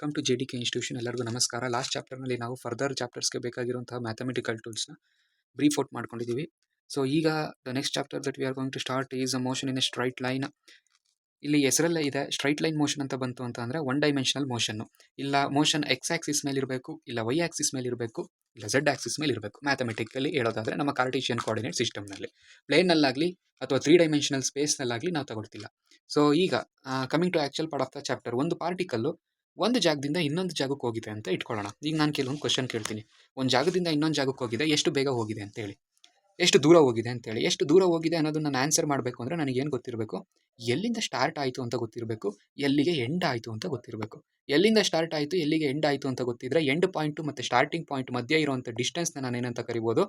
Welcome to JDK institution. ಎಲ್ಲರಿಗೂ ನಮಸ್ಕಾರ. Last ಚಾಪ್ಟರ್ನಲ್ಲಿ ನಾವು ಫರ್ದರ್ ಚಾಪ್ಟರ್ಸ್ಗೆ ಬೇಕಾಗಿರುವಂತಹ ಮ್ಯಾಥಮೆಟಿಕಲ್ ಟೂಲ್ಸ್ನ ಬ್ರೀಫ್ ಔಟ್ ಮಾಡ್ಕೊಂಡಿದ್ದೀವಿ. ಸೊ ಈಗ the next chapter that we are going to start is a motion in a straight line. ಇಲ್ಲಿ ಹೆಸರಲ್ಲೇ ಇದೆ ಸ್ಟ್ರೈಟ್ ಲೈನ್ ಮೋಷನ್ ಅಂತ ಬಂತು ಅಂತ ಅಂದರೆ ಒನ್ ಡೈಮೆನ್ಷನಲ್ ಮೋಷನ್ನು. ಇಲ್ಲ ಮೋಷನ್ ಎಕ್ಸ್ ಆಕ್ಸಿಸ್ ಮೇಲೆ ಇರಬೇಕು, ಇಲ್ಲ ವೈ ಆಕ್ಸಿಸ್ ಮೇಲೆ ಇರಬೇಕು, ಇಲ್ಲ ಝೆಡ್ ಆಕ್ಸಿಸ್ ಮೇಲೆ ಇರಬೇಕು. ಮ್ಯಾಥಮೆಟಿಕಲಿ ಹೇಳೋದಾದರೆ ನಮ್ಮ ಕಾರ್ಟೇಷಿಯನ್ ಕೋಆರ್ಡಿನೇಟ್ ಸಿಸ್ಟಮ್ನಲ್ಲಿ ಪ್ಲೇನಲ್ಲಾಗಲಿ ಅಥವಾ 3 ಡೈಮೆನ್ಷನಲ್ ಸ್ಪೇಸ್ನಲ್ಲಾಗಲಿ ನಾವು ತಗೊಳ್ತಿಲ್ಲ. ಸೊ ಈಗ coming to actual part of the chapter, ಒಂದು ಪಾರ್ಟಿಕಲ್ಲು ಒಂದು ಜಾಗದಿಂದ ಇನ್ನೊಂದು ಜಾಗಕ್ಕೆ ಹೋಗಿದೆ ಅಂತ ಇಟ್ಕೊಳ್ಳೋಣ. ಈಗ ನಾನು ಕೆಲವೊಂದು ಕ್ವಶನ್ ಕೇಳ್ತೀನಿ. ಒಂದು ಜಾಗದಿಂದ ಇನ್ನೊಂದು ಜಾಗಕ್ಕೆ ಹೋಗಿದೆ, ಎಷ್ಟು ಬೇಗ ಹೋಗಿದೆ ಅಂತೇಳಿ, ಎಷ್ಟು ದೂರ ಹೋಗಿದೆ ಅಂತೇಳಿ. ಎಷ್ಟು ದೂರ ಹೋಗಿದೆ ಅನ್ನೋದನ್ನ ನಾನು ಆನ್ಸರ್ ಮಾಡಬೇಕು ಅಂದರೆ ನನಗೇನು ಗೊತ್ತಿರಬೇಕು? ಎಲ್ಲಿಂದ ಸ್ಟಾರ್ಟ್ ಆಯಿತು ಅಂತ ಗೊತ್ತಿರಬೇಕು, ಎಲ್ಲಿಗೆ ಎಂಡ್ ಆಯಿತು ಅಂತ ಗೊತ್ತಿರಬೇಕು. ಎಲ್ಲಿಂದ ಸ್ಟಾರ್ಟ್ ಆಯಿತು, ಎಲ್ಲಿಗೆ ಎಂಡ್ ಆಯಿತು ಅಂತ ಗೊತ್ತಿದ್ರೆ ಎಂಡ್ ಪಾಯಿಂಟು ಮತ್ತು ಸ್ಟಾರ್ಟಿಂಗ್ ಪಾಯಿಂಟ್ ಮಧ್ಯೆ ಇರುವಂಥ ಡಿಸ್ಟೆನ್ಸ್ನ ನಾನು ಏನಂತ ಕರಿಬೋದು?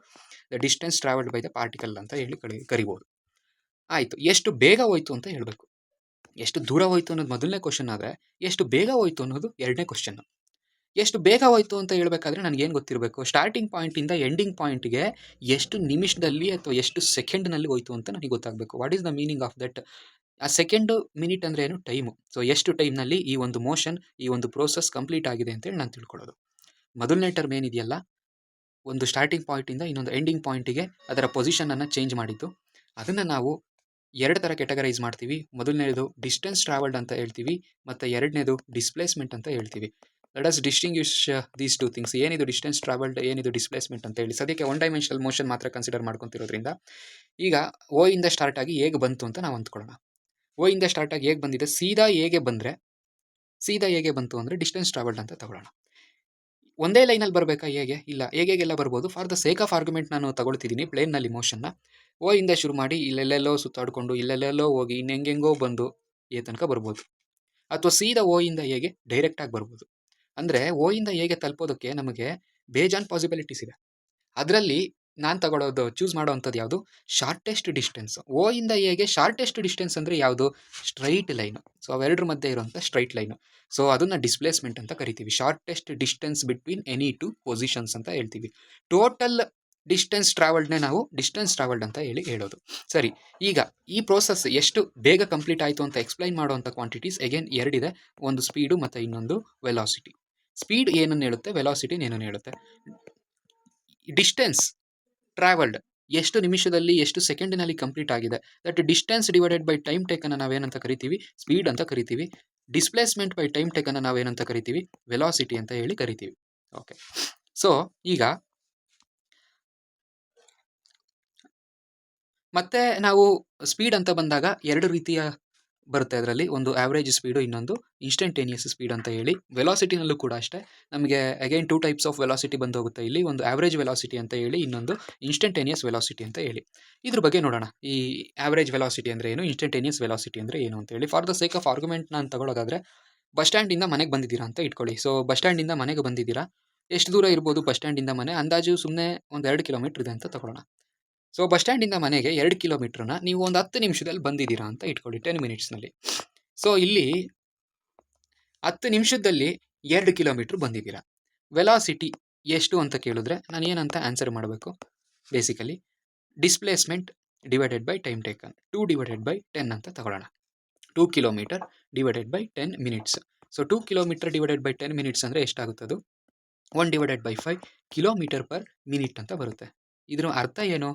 The distance travelled by the particle ಅಂತ ಹೇಳಿ ಕರಿಬೋದು. ಆಯಿತು, ಎಷ್ಟು ಬೇಗ ಹೋಯಿತು ಅಂತ ಹೇಳಬೇಕು. ಎಷ್ಟು ದೂರ ಹೋಯಿತು ಅನ್ನೋದು ಮೊದಲನೇ ಕ್ವಶನ್ ಆದರೆ, ಎಷ್ಟು ಬೇಗ ಹೋಯಿತು ಅನ್ನೋದು ಎರಡನೇ ಕ್ವಶನ್ನು. ಎಷ್ಟು ಬೇಗ ಹೋಯಿತು ಅಂತ ಹೇಳಬೇಕಾದ್ರೆ ನನಗೇನು ಗೊತ್ತಿರಬೇಕು? ಸ್ಟಾರ್ಟಿಂಗ್ ಪಾಯಿಂಟಿಂದ ಎಂಡಿಂಗ್ ಪಾಯಿಂಟ್ಗೆ ಎಷ್ಟು ನಿಮಿಷದಲ್ಲಿ ಅಥವಾ ಎಷ್ಟು ಸೆಕೆಂಡ್ನಲ್ಲಿ ಹೋಯಿತು ಅಂತ ನನಗೆ ಗೊತ್ತಾಗಬೇಕು. What is the meaning of that? ಆ ಸೆಕೆಂಡು ಮಿನಿಟ್ ಅಂದರೆ ಏನು? ಟೈಮು. ಸೊ ಎಷ್ಟು ಟೈಮ್ನಲ್ಲಿ ಈ ಒಂದು ಮೋಷನ್, ಈ ಒಂದು ಪ್ರೋಸೆಸ್ ಕಂಪ್ಲೀಟ್ ಆಗಿದೆ ಅಂತೇಳಿ ನಾನು ತಿಳ್ಕೊಳ್ಳೋದು. ಮೊದಲನೇ ಟರ್ಮ್ ಏನಿದೆಯಲ್ಲ, ಒಂದು ಸ್ಟಾರ್ಟಿಂಗ್ ಪಾಯಿಂಟಿಂದ ಇನ್ನೊಂದು ಎಂಡಿಂಗ್ ಪಾಯಿಂಟಿಗೆ ಅದರ ಪೊಸಿಷನನ್ನು ಚೇಂಜ್ ಮಾಡಿದ್ದು, ಅದನ್ನು ನಾವು ಎರಡು ಥರ ಕೆಟಗರೈಸ್ ಮಾಡ್ತೀವಿ. ಮೊದಲನೇದು ಡಿಸ್ಟೆನ್ಸ್ ಟ್ರಾವೆಲ್ಡ್ ಅಂತ ಹೇಳ್ತೀವಿ, ಮತ್ತು ಎರಡನೇದು ಡಿಸ್ಪ್ಲೇಸ್ಮೆಂಟ್ ಅಂತ ಹೇಳ್ತೀವಿ. Let us distinguish these two things. ಏನಿದು ಡಿಸ್ಟೆನ್ಸ್ ಟ್ರಾವೆಲ್ಡ್, ಏನಿದು ಡಿಸ್ಪ್ಲೇಸ್ಮೆಂಟ್ ಅಂತ ಹೇಳಿ. ಸದ್ಯಕ್ಕೆ ಒನ್ ಡೈಮೆನ್ಷನಲ್ ಮೋಷನ್ ಮಾತ್ರ ಕನ್ಸಿಡರ್ ಮಾಡ್ಕೊತಿರೋದ್ರಿಂದ ಈಗ ಓ ಇಂದ ಸ್ಟಾರ್ಟ್ ಆಗಿ ಹೇಗೆ ಬಂತು ಅಂತ ನಾವು ಅಂದ್ಕೊಳ್ಳೋಣ. ಓ ಇಂದ ಸ್ಟಾರ್ಟ್ ಆಗಿ ಹೇಗೆ ಬಂದಿದೆ, ಸೀದಾ ಹೇಗೆ ಬಂತು ಅಂದರೆ ಡಿಸ್ಟೆನ್ಸ್ ಟ್ರಾವೆಲ್ಡ್ ಅಂತ ತಗೊಳ್ಳೋಣ. ಒಂದೇ ಲೈನಲ್ಲಿ ಬರಬೇಕಾ? ಹೇಗೆ? ಇಲ್ಲ, ಹೇಗೆಲ್ಲ ಬರ್ಬೋದು. For the sake of argument ನಾನು ತಗೊಳ್ತಿದ್ದೀನಿ ಪ್ಲೇನ್ನಲ್ಲಿ ಮೋಷನ್ನ. ಓ ಇಂದ ಶುರು ಮಾಡಿ ಇಲ್ಲೆಲ್ಲೆಲ್ಲೋ ಸುತ್ತಾಡಿಕೊಂಡು ಇಲ್ಲೆಲ್ಲೆಲ್ಲೋ ಹೋಗಿ ಇನ್ನೆಂಗೆಂಗೋ ಬಂದು ಎ ತನಕ ಬರ್ಬೋದು. ಅಥವಾ ಸೀದಾ ಓ ಇಂದ ಹೇಗೆ ಡೈರೆಕ್ಟಾಗಿ ಬರ್ಬೋದು. ಅಂದರೆ ಓ ಇಂದ ಹೇಗೆ ತಲುಪೋದಕ್ಕೆ ನಮಗೆ ಬೇಜಾನ್ ಪಾಸಿಬಿಲಿಟೀಸ್ ಇದೆ. ಅದರಲ್ಲಿ ನಾನು ಚೂಸ್ ಮಾಡೋವಂಥದ್ದು ಯಾವುದು? Shortest distance. ಓ ಇಂದ ಹೇಗೆ ಶಾರ್ಟೆಸ್ಟ್ ಡಿಸ್ಟೆನ್ಸ್ ಅಂದರೆ ಯಾವುದು? Straight line. ಸೊ ಅವೆರಡರ ಮಧ್ಯೆ ಇರುವಂಥ ಸ್ಟ್ರೈಟ್ ಲೈನು. ಸೊ ಅದನ್ನು ಡಿಸ್ಪ್ಲೇಸ್ಮೆಂಟ್ ಅಂತ ಕರಿತೀವಿ. Shortest distance between any two positions ಅಂತ ಹೇಳ್ತೀವಿ. ಟೋಟಲ್ ಡಿಸ್ಟೆನ್ಸ್ ಟ್ರಾವೆಲ್ಡ್ನೇ ನಾವು ಡಿಸ್ಟೆನ್ಸ್ ಟ್ರಾವೆಲ್ಡ್ ಅಂತ ಹೇಳೋದು. ಸರಿ, ಈಗ ಈ ಪ್ರೋಸೆಸ್ ಎಷ್ಟು ಬೇಗ ಕಂಪ್ಲೀಟ್ ಆಯಿತು ಅಂತ ಎಕ್ಸ್ಪ್ಲೈನ್ ಮಾಡುವಂಥ ಕ್ವಾಂಟಿಟೀಸ್ ಅಗೇನ್ ಎರಡಿದೆ. ಒಂದು ಸ್ಪೀಡು ಮತ್ತು ಇನ್ನೊಂದು ವೆಲಾಸಿಟಿ. ಸ್ಪೀಡ್ ಏನನ್ನು ಹೇಳುತ್ತೆ, ವೆಲಾಸಿಟಿ ಏನನ್ನು ಹೇಳುತ್ತೆ. ಡಿಸ್ಟೆನ್ಸ್ ಟ್ರಾವೆಲ್ಡ್ ಎಷ್ಟು ನಿಮಿಷದಲ್ಲಿ ಎಷ್ಟು ಸೆಕೆಂಡಿನಲ್ಲಿ ಕಂಪ್ಲೀಟ್ ಆಗಿದೆ, that distance divided by time ಟೇಕನ್ನು ನಾವೇನಂತ ಕರಿತೀವಿ? ಸ್ಪೀಡ್ ಅಂತ ಕರಿತೀವಿ. ಡಿಸ್ಪ್ಲೇಸ್ಮೆಂಟ್ ಬೈ ಟೈಮ್ ಟೇಕನ್ನು ನಾವೇನಂತ ಕರಿತೀವಿ? ವೆಲಾಸಿಟಿ ಅಂತ ಹೇಳಿ ಕರಿತೀವಿ. ಓಕೆ, ಸೊ ಈಗ ಮತ್ತೆ ನಾವು ಸ್ಪೀಡ್ ಅಂತ ಬಂದಾಗ ಎರಡು ರೀತಿಯ ಬರುತ್ತೆ ಅದರಲ್ಲಿ. ಒಂದು ಆವ್ರೇಜ್ ಸ್ಪೀಡು, ಇನ್ನೊಂದು ಇನ್ಸ್ಟಂಟೇನಿಯಸ್ ಸ್ಪೀಡ್ ಅಂತ ಹೇಳಿ. ವೆಲಾಸಿಟಿನಲ್ಲೂ ಕೂಡ ಅಷ್ಟೇ, ನಮಗೆ ಅಗೈನ್ 2 ಟೈಪ್ಸ್ ಆಫ್ ವೆಲಾಸಿಟಿ ಬಂದು ಹೋಗುತ್ತೆ ಇಲ್ಲಿ. ಒಂದು ಆವ್ರೇಜ್ ವೆಲಾಸಿಟಿ ಅಂತ ಹೇಳಿ, ಇನ್ನೊಂದು ಇನ್ಸ್ಟಂಟೇನಿಯಸ್ ವೆಲಾಸಿಟಿ ಅಂತ ಹೇಳಿ. ಇದ್ರ ಬಗ್ಗೆ ನೋಡೋಣ. ಈ ಆವ್ರೇಜ್ ವೆಲಾಸಿಟಿ ಅಂದರೆ ಏನು, ಇನ್ಸ್ಟಂಟೇನಿಯಸ್ ವೆಲಾಸಿಟಿ ಅಂದರೆ ಏನು ಅಂತ ಹೇಳಿ. For the sake of argument ನಾನು ತಗೊಳ್ಳೋದಾದರೆ, ಬಸ್ ಸ್ಟ್ಯಾಂಡಿಂದ ಮನೆಗೆ ಬಂದಿದ್ದೀರಾ ಅಂತ ಇಟ್ಕೊಳ್ಳಿ. ಸೊ ಬಸ್ ಸ್ಟ್ಯಾಂಡಿಂದ ಮನೆಗೆ ಬಂದಿದ್ದೀರಾ, ಎಷ್ಟು ದೂರ ಇರ್ಬೋದು ಬಸ್ ಸ್ಟ್ಯಾಂಡಿಂದ ಮನೆ? ಅಂದಾಜು ಸುಮ್ಮನೆ ಒಂದು 2 ಕಿಲೋಮೀಟ್ರ್ ಇದೆ ಅಂತ ತಗೊಳ್ಳೋಣ. ಸೊ ಬಸ್ ಸ್ಟ್ಯಾಂಡಿಂದ ಮನೆಗೆ 2 ಕಿಲೋಮೀಟ್ರನ್ನ ನೀವು ಒಂದು 10 ನಿಮಿಷದಲ್ಲಿ ಬಂದಿದ್ದೀರಾ ಅಂತ ಇಟ್ಕೊಳ್ಳಿ, 10 ಮಿನಿಟ್ಸ್ನಲ್ಲಿ. ಸೊ ಇಲ್ಲಿ 10 ನಿಮಿಷದಲ್ಲಿ 2 ಕಿಲೋಮೀಟ್ರ್ ಬಂದಿದ್ದೀರಾ. ವೆಲಾಸಿಟಿ ಎಷ್ಟು ಅಂತ ಕೇಳಿದ್ರೆ ನಾನು ಏನಂತ ಆನ್ಸರ್ ಮಾಡಬೇಕು? Basically displacement divided by time taken, 2 divided by 10 ಅಂತ ತಗೊಳ್ಳೋಣ. 2 kilometre divided by 10 minutes. So 2 kilometre divided by 10 minutes ಅಂದರೆ ಎಷ್ಟಾಗುತ್ತದು? 1 divided by 5 kilometre per minute ಅಂತ ಬರುತ್ತೆ. ಇದ್ರ ಅರ್ಥ ಏನು?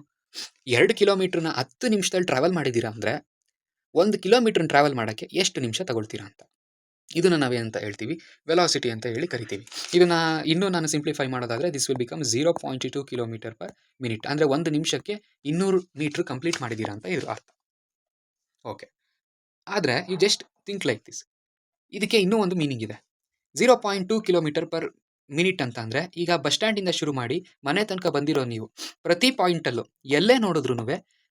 2 ಕಿಲೋಮೀಟ್ರನ್ನ 10 ನಿಮಿಷದಲ್ಲಿ ಟ್ರಾವೆಲ್ ಮಾಡಿದ್ದೀರಾ ಅಂದರೆ 1 ಕಿಲೋಮೀಟ್ರನ್ನ ಟ್ರಾವೆಲ್ ಮಾಡೋಕ್ಕೆ ಎಷ್ಟು ನಿಮಿಷ ತಗೊಳ್ತೀರಾ ಅಂತ. ಇದನ್ನು ನಾವೇನಂತ ಹೇಳ್ತೀವಿ? ವೆಲಾಸಿಟಿ ಅಂತ ಹೇಳಿ ಕರಿತೀವಿ. ಇದನ್ನು ಇನ್ನೂ ನಾನು ಸಿಂಪ್ಲಿಫೈ ಮಾಡೋದಾದರೆ this will become 0.2 kilometre per minute. ಅಂದರೆ 1 ನಿಮಿಷಕ್ಕೆ 200 ಮೀಟ್ರ್ ಕಂಪ್ಲೀಟ್ ಮಾಡಿದ್ದೀರಾ ಅಂತ ಇದ್ರ ಅರ್ಥ. ಓಕೆ, ಆದರೆ you just think like this. ಇದಕ್ಕೆ ಇನ್ನೂ ಒಂದು ಮೀನಿಂಗ್ ಇದೆ. 0.2 ಕಿಲೋಮೀಟರ್ ಪರ್ ಮಿನಿಟ್ ಅಂತ ಅಂದರೆ, ಈಗ ಬಸ್ ಸ್ಟ್ಯಾಂಡಿಂದ ಶುರು ಮಾಡಿ ಮನೆ ತನಕ ಬಂದಿರೋ ನೀವು ಪ್ರತಿ ಪಾಯಿಂಟಲ್ಲೂ ಎಲ್ಲೇ ನೋಡಿದ್ರೂ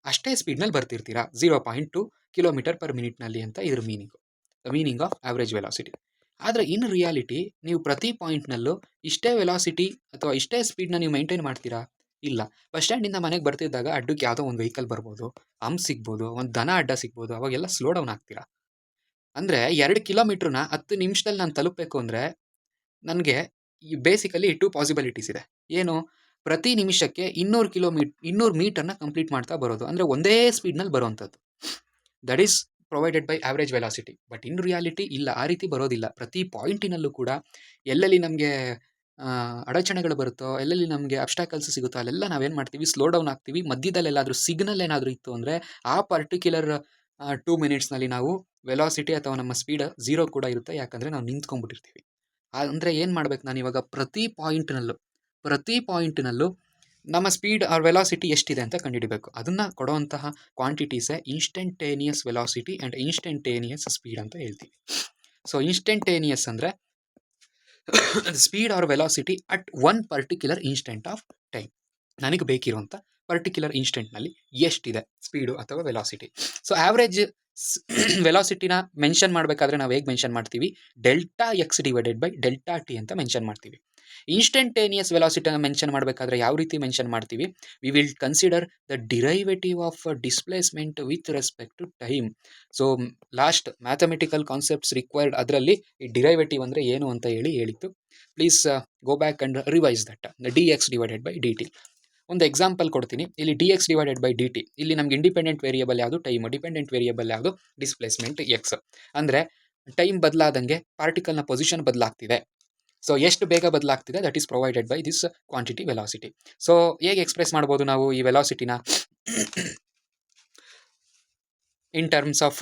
ಅಷ್ಟೇ ಸ್ಪೀಡ್ನಲ್ಲಿ ಬರ್ತಿರ್ತೀರಾ, 0.2 ಕಿಲೋಮೀಟರ್ ಪರ್ ಮಿನಿಟ್ನಲ್ಲಿ ಅಂತ ಇದ್ರ meaning. The meaning of average velocity. ಆದರೆ ಇನ್ ರಿಯಾಲಿಟಿ ನೀವು ಪ್ರತಿ ಪಾಯಿಂಟ್ನಲ್ಲೂ ಇಷ್ಟೇ ವೆಲಾಸಿಟಿ ಅಥವಾ ಇಷ್ಟೇ ಸ್ಪೀಡ್ನ ನೀವು ಮೈಂಟೈನ್ ಮಾಡ್ತೀರಾ? ಇಲ್ಲ. ಬಸ್ ಸ್ಟ್ಯಾಂಡಿಂದ ಮನೆಗೆ ಬರ್ತಿದ್ದಾಗ ಅಡ್ಡಕ್ಕೆ ಯಾವುದೋ ಒಂದು ವೆಹಿಕಲ್ ಬರ್ಬೋದು, ಸಿಗ್ಬೋದು, ಒಂದು ದನ ಅಡ್ಡ ಸಿಗ್ಬೋದು, ಅವಾಗೆಲ್ಲ ಸ್ಲೋ ಡೌನ್ ಆಗ್ತೀರಾ. ಅಂದರೆ 2 ಕಿಲೋಮೀಟ್ರನ್ನ 10 ನಿಮಿಷದಲ್ಲಿ ನಾನು ತಲುಪಬೇಕು ಅಂದರೆ ನನಗೆ ಬೇಸಿಕಲಿ 2 ಪಾಸಿಬಿಲಿಟೀಸ್ ಇದೆ. ಏನು? ಪ್ರತಿ ನಿಮಿಷಕ್ಕೆ 200 ಮೀಟರ್ನ ಕಂಪ್ಲೀಟ್ ಮಾಡ್ತಾ ಬರೋದು, ಅಂದರೆ ಒಂದೇ ಸ್ಪೀಡ್ನಲ್ಲಿ ಬರೋವಂಥದ್ದು. That is provided by average velocity. But in reality ಇಲ್ಲ, ಆ ರೀತಿ ಬರೋದಿಲ್ಲ. ಪ್ರತಿ ಪಾಯಿಂಟಿನಲ್ಲೂ ಕೂಡ ಎಲ್ಲೆಲ್ಲಿ ನಮಗೆ ಅಡಚಣೆಗಳು ಬರುತ್ತೋ, ಎಲ್ಲೆಲ್ಲಿ ನಮಗೆ ಅಬ್ಸ್ಟಾಕಲ್ಸ್ ಸಿಗುತ್ತೋ ಅಲ್ಲೆಲ್ಲ ನಾವೇನು ಮಾಡ್ತೀವಿ, ಸ್ಲೋ ಡೌನ್ ಆಗ್ತೀವಿ. ಮಧ್ಯದಲ್ಲಿ ಎಲ್ಲಾದರೂ ಸಿಗ್ನಲ್ ಏನಾದರೂ ಇತ್ತು ಅಂದರೆ ಆ ಪರ್ಟಿಕ್ಯುಲರ್ 2 ಮಿನಿಟ್ಸ್ನಲ್ಲಿ ನಾವು ವೆಲಾಸಿಟಿ ಅಥವಾ ನಮ್ಮ ಸ್ಪೀಡ್ 0 ಕೂಡ ಇರುತ್ತೆ, ಯಾಕಂದರೆ ನಾವು ನಿಂತ್ಕೊಂಡ್ಬಿಟ್ಟಿರ್ತೀವಿ. ಅಂದರೆ ಏನು ಮಾಡ್ಬೇಕು, ನಾನು ಇವಾಗ ಪ್ರತಿ ಪಾಯಿಂಟಿನಲ್ಲೂ ನಮ್ಮ ಸ್ಪೀಡ್ ಆರ್ ವೆಲಾಸಿಟಿ ಎಷ್ಟಿದೆ ಅಂತ ಕಂಡುಹಿಡಬೇಕು. ಅದನ್ನು ಕೊಡುವಂತಹ ಕ್ವಾಂಟಿಟೀಸೇ instantaneous velocity and instantaneous speed ಅಂತ ಹೇಳ್ತೀವಿ. ಸೊ ಇನ್ಸ್ಟಂಟೇನಿಯಸ್ ಅಂದರೆ speed or velocity at one particular instant of time. ನನಗೆ ಬೇಕಿರುವಂಥ ಪರ್ಟಿಕ್ಯುಲರ್ ಇನ್ಸ್ಟೆಂಟ್ನಲ್ಲಿ ಎಷ್ಟಿದೆ ಸ್ಪೀಡು ಅಥವಾ ವೆಲಾಸಿಟಿ. ಸೊ ಆವ್ರೇಜ್ ವೆಲಾಸಿಟಿನ ಮೆನ್ಷನ್ ಮಾಡಬೇಕಾದ್ರೆ ನಾವು ಹೇಗೆ ಮೆನ್ಷನ್ ಮಾಡ್ತೀವಿ, delta x divided by delta t ಅಂತ ಮೆನ್ಷನ್ ಮಾಡ್ತೀವಿ. ಇನ್ಸ್ಟಂಟೇನಿಯಸ್ ವೆಲಾಸಿಟಿನ ಮೆನ್ಷನ್ ಮಾಡಬೇಕಾದ್ರೆ ಯಾವ ರೀತಿ ಮೆನ್ಷನ್ ಮಾಡ್ತೀವಿ, we will consider the derivative of displacement with respect to time. So last mathematical concepts required ಅದರಲ್ಲಿ ಈ ಡಿರೈವೇಟಿವ್ ಅಂದರೆ ಏನು ಅಂತ ಹೇಳಿತ್ತು. Please go back and revise that. D X divided by D t. ಒಂದು ಎಕ್ಸಾಂಪಲ್ ಕೊಡ್ತೀನಿ. ಇಲ್ಲಿ ಡಿ ಎಕ್ಸ್ ಡಿವೈಡೆಡ್ ಬೈ ಡಿ ಟಿ, ಇಲ್ಲಿ ನಮ್ಗೆ ಇಂಡಿಪೆಂಡೆಂಟ್ ವೇರಿಯಬಲ್ ಯಾವುದು, ಟೈಮ್. ಡಿಪೆಂಡೆಂಟ್ ವೇರಿಯಬಲ್ ಯಾವುದು, ಡಿಸ್ಪ್ಲೇಸ್ಮೆಂಟ್ ಎಕ್ಸ್. ಅಂದರೆ ಟೈಮ್ ಬದಲಾದಂಗೆ ಪಾರ್ಟಿಕಲ್ನ ಪೊಸಿಷನ್ ಬದಲಾಗ್ತಿದೆ. ಸೊ ಎಷ್ಟು ಬೇಗ ಬದಲಾಗ್ತಿದೆ, that is provided by this quantity velocity. So ಹೇಗೆ ಎಕ್ಸ್ಪ್ರೆಸ್ ಮಾಡ್ಬೋದು ನಾವು ಈ ವೆಲಾಸಿಟಿನ ಇನ್ ಟರ್ಮ್ಸ್ ಆಫ್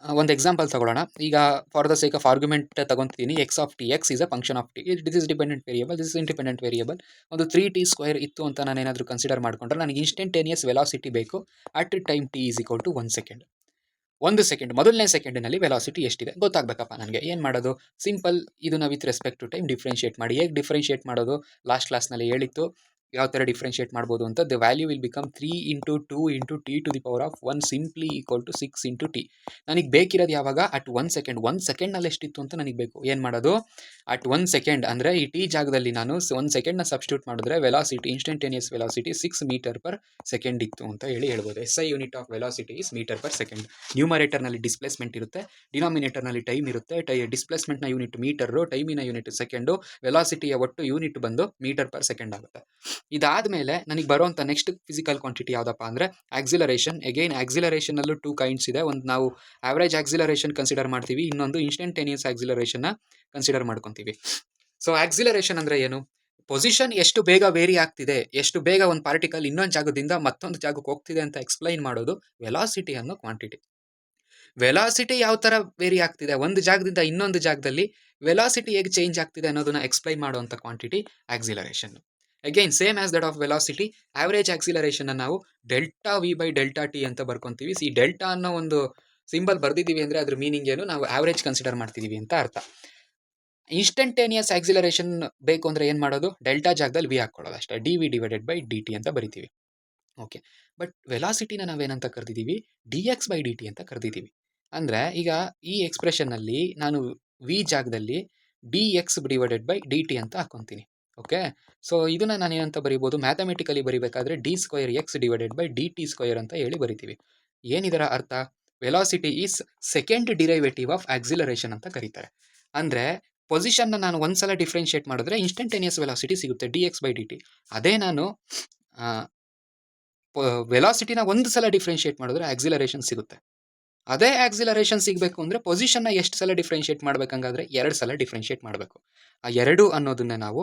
ಒಂದು ಎಕ್ಸಾಂಪಲ್ ತಗೊಳ್ಳೋಣ. ಈಗ for the sake of argument ತಗೊತೀನಿ. X of t, x is a function of t. This is dependent variable, this is independent variable. ಒಂದು 3t² ಇತ್ತು ಅಂತ ನಾನು ಏನಾದರೂ ಕನ್ಸಿಡರ್ ಮಾಡ್ಕೊಂಡ್ರೆ ನನಗೆ ಇನ್ಸ್ಟಂಟೇನಿಯಸ್ ವೆಲಾಸಿಟಿ ಬೇಕು at time t is equal to 1 second. 1 second, ಮೊದಲನೇ ಸೆಕೆಂಡಿನಲ್ಲಿ ವೆಲಾಸಿಟಿ ಎಷ್ಟಿದೆ ಗೊತ್ತಾಗಬೇಕಪ್ಪ ನನಗೆ. ಏನು ಮಾಡೋದು, ಸಿಂಪಲ್, ಇದನ್ನು with respect to time differentiate ಮಾಡಿ. ಹೇಗೆ ಡಿಫ್ರೆನ್ಷಿಯೇಟ್ ಮಾಡೋದು, ಲಾಸ್ಟ್ ಕ್ಲಾಸ್ನಲ್ಲಿ ಹೇಳಿತ್ತು ಯಾವ ಥರ ಡಿಫ್ರೆನ್ಷಿಯೇಟ್ ಮಾಡ್ಬೋದು ಅಂತ. The value will become 3 × 2 × t to the power of 1 simply equal to 6 × t. ನನಗೆ ಬೇಕಿರೋದು ಯಾವಾಗ, ಅಟ್ 1 ಸೆಕೆಂಡ್. 1 ಸೆಕೆಂಡ್ನಲ್ಲಿ ಎಷ್ಟಿತ್ತು ಅಂತ ನನಗೆ ಬೇಕು. ಏನು ಮಾಡೋದು, ಅಟ್ 1 ಸೆಕೆಂಡ್ ಅಂದರೆ ಈ ಟಿ ಜಾಗದಲ್ಲಿ ನಾನು 1 ಸೆಕೆಂಡ್ನ ಸಬ್ಸ್ಟಿಟ್ಯೂಟ್ ಮಾಡಿದ್ರೆ velocity, instantaneous velocity 6 metre per second ಇತ್ತು ಅಂತ ಹೇಳ್ಬೋದು. SI unit of velocity is metre per second. ನ್ಯೂಮರೇಟರ್ನಲ್ಲಿ ಡಿಸ್ಪ್ಲೇಸ್ಮೆಂಟ್ ಇರುತ್ತೆ, ಡಿನಾಮಿನೇಟರ್ನಲ್ಲಿ ಟೈಮ್ ಇರುತ್ತೆ. ಡಿಸ್ಪ್ಲೇಸ್ಮೆಂಟ್ನ ಯೂನಿಟ್ ಮೀಟರು, ಟೈಮಿನ ಯೂನಿಟ್ ಸೆಕೆಂಡು, ವೆಲಾಸಿಟಿಯ ಒಟ್ಟು ಯೂನಿಟ್ ಬಂದು ಮೀಟರ್ ಪರ್ ಸೆಕೆಂಡ್ ಆಗುತ್ತೆ. ಇದಾದಮೇಲೆ ನನಗೆ ಬರುವಂಥ ನೆಕ್ಸ್ಟ್ ಫಿಸಿಕಲ್ ಕ್ವಾಂಟಿಟಿ ಯಾವುದಪ್ಪ ಅಂದರೆ ಆಕ್ಸಿಲರೇಷನ್. ಅಗೈನ್ ಆಕ್ಸಿಲರೇಷನಲ್ಲೂ 2 ಕೈಂಡ್ಸ್ ಇದೆ. ಒಂದು ನಾವು ಆವ್ರೇಜ್ ಆಕ್ಸಿಲರೇಷನ್ ಕನ್ಸಿಡರ್ ಮಾಡ್ತೀವಿ, ಇನ್ನೊಂದು ಇನ್ಸ್ಟಂಟೇನಿಯಸ್ ಆಕ್ಸಿಲರೇಷನ್ನ ಕನ್ಸಿಡರ್ ಮಾಡ್ಕೊತೀವಿ. ಸೊ ಆಕ್ಸಿಲರೇಷನ್ ಅಂದರೆ ಏನು, ಪೊಸಿಷನ್ ಎಷ್ಟು ಬೇಗ ವೇರಿ ಆಗ್ತಿದೆ, ಎಷ್ಟು ಬೇಗ ಒಂದು ಪಾರ್ಟಿಕಲ್ ಇನ್ನೊಂದು ಜಾಗದಿಂದ ಮತ್ತೊಂದು ಜಾಗಕ್ಕೆ ಹೋಗ್ತಿದೆ ಅಂತ ಎಕ್ಸ್ಪ್ಲೈನ್ ಮಾಡೋದು ವೆಲಾಸಿಟಿ ಅನ್ನೋ ಕ್ವಾಂಟಿಟಿ. ವೆಲಾಸಿಟಿ ಯಾವ ಥರ ವೇರಿ ಆಗ್ತಿದೆ, ಒಂದು ಜಾಗದಿಂದ ಇನ್ನೊಂದು ಜಾಗದಲ್ಲಿ ವೆಲಾಸಿಟಿ ಹೇಗೆ ಚೇಂಜ್ ಆಗ್ತಿದೆ ಅನ್ನೋದನ್ನ ಎಕ್ಸ್ಪ್ಲೈನ್ ಮಾಡುವಂಥ quantity acceleration. Again same as that of velocity, average acceleration ನಾವು delta v by delta t ಅಂತ ಬರ್ಕೊತೀವಿ. ಈ ಡೆಲ್ಟಾ ಅನ್ನೋ ಒಂದು ಸಿಂಬಲ್ ಬರ್ದಿದ್ದೀವಿ ಅಂದರೆ ಅದ್ರ ಮೀನಿಂಗ್ ಏನು, ನಾವು ಆವ್ರೇಜ್ ಕನ್ಸಿಡರ್ ಮಾಡ್ತಿದ್ದೀವಿ ಅಂತ ಅರ್ಥ. ಇನ್ಸ್ಟಂಟೇನಿಯಸ್ ಆಕ್ಸಿಲರೇಷನ್ ಬೇಕು ಅಂದರೆ ಏನು ಮಾಡೋದು, ಡೆಲ್ಟಾ ಜಾಗದಲ್ಲಿ ವಿ ಹಾಕ್ಕೊಳ್ಳೋದು ಅಷ್ಟೇ, d v divided by D t ಅಂತ ಬರಿತೀವಿ. ಓಕೆ, ಬಟ್ ವೆಲಾಸಿಟಿನ ನಾವೇನಂತ ಕರೆದಿದ್ದೀವಿ, d x by D t ಅಂತ ಕರೆದಿದ್ದೀವಿ. ಅಂದರೆ ಈಗ ಈ ಎಕ್ಸ್ಪ್ರೆಷನ್ನಲ್ಲಿ ನಾನು ವಿ ಜಾಗದಲ್ಲಿ d X divided by D t ಅಂತ ಹಾಕ್ಕೊತೀನಿ. ಓಕೆ, ಸೊ ಇದನ್ನು ನಾನು ಏನಂತ ಬರೀಬೋದು, ಮ್ಯಾಥಮೆಟಿಕಲಿ ಬರೀಬೇಕಾದ್ರೆ d²x ಡಿವೈಡೆಡ್ ಬೈ dt² ಅಂತ ಹೇಳಿ ಬರಿತೀವಿ. ಏನಿದರ ಅರ್ಥ, velocity is second derivative of acceleration ಅಂತ ಕರೀತಾರೆ. ಅಂದರೆ ಪೊಸಿಷನ್ನ ನಾನು ಒಂದ್ಸಲ ಡಿಫ್ರೆನ್ಷಿಯೇಟ್ ಮಾಡಿದ್ರೆ ಇನ್ಸ್ಟಂಟೇನಿಯಸ್ ವೆಲಾಸಿಟಿ ಸಿಗುತ್ತೆ dx ಬೈ dt. ಅದೇ ನಾನು ವೆಲಾಸಿಟಿನ ಒಂದು ಸಲ ಡಿಫ್ರೆನ್ಷಿಯೇಟ್ ಮಾಡಿದ್ರೆ ಆಕ್ಸಿಲರೇಷನ್ ಸಿಗುತ್ತೆ. ಅದೇ ಆಕ್ಸಿಲರೇಷನ್ ಸಿಗಬೇಕು ಅಂದರೆ ಪೊಸಿಷನ್ನ ಎಷ್ಟು ಸಲ ಡಿಫ್ರೆನ್ಷಿಯೇಟ್ ಮಾಡಬೇಕಂಗಾದ್ರೆ 2 ಸಲ ಡಿಫ್ರೆನ್ಷಿಯೇಟ್ ಮಾಡಬೇಕು. ಆ 2 ಅನ್ನೋದನ್ನೇ ನಾವು